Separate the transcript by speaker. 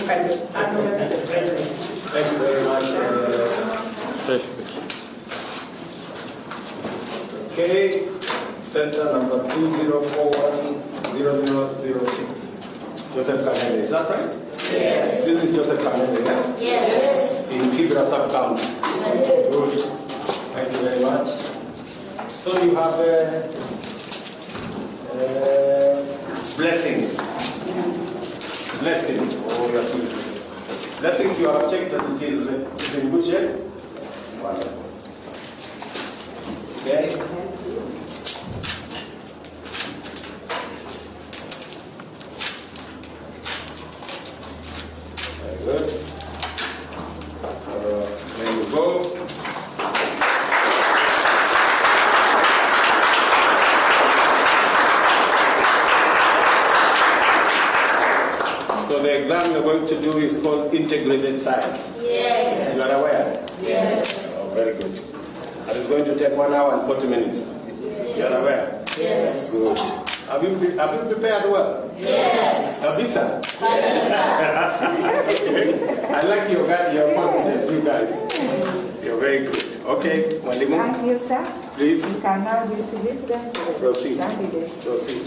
Speaker 1: can acknowledge the president.
Speaker 2: Thank you very much. Okay, center number 2041006. Joseph Kanene, is that right?
Speaker 1: Yes.
Speaker 2: This is Joseph Kanene, yeah?
Speaker 1: Yes.
Speaker 2: In Kibra sub-county.
Speaker 1: Yes.
Speaker 2: Good. Thank you very much. So you have blessings. Blessings. Oh, you have to. Blessings, you have checked that it is in good shape? Wonderful. Okay. Very good. So there you go. So the exam you're going to do is called integrated science.
Speaker 1: Yes.
Speaker 2: You are aware?
Speaker 1: Yes.
Speaker 2: Oh, very good. And it's going to take 1 hour and 40 minutes.
Speaker 1: Yes.
Speaker 2: You are aware?
Speaker 1: Yes.
Speaker 2: Good. Have you prepared well?
Speaker 1: Yes.
Speaker 2: Tabitha?
Speaker 1: Tabitha.
Speaker 2: I like your confidence, you guys. You're very good. Okay, Mwalimu.
Speaker 3: Thank you, sir.
Speaker 2: Please.
Speaker 3: You can now distribute them to the
Speaker 2: Proceed.
Speaker 3: candidates.
Speaker 2: Proceed.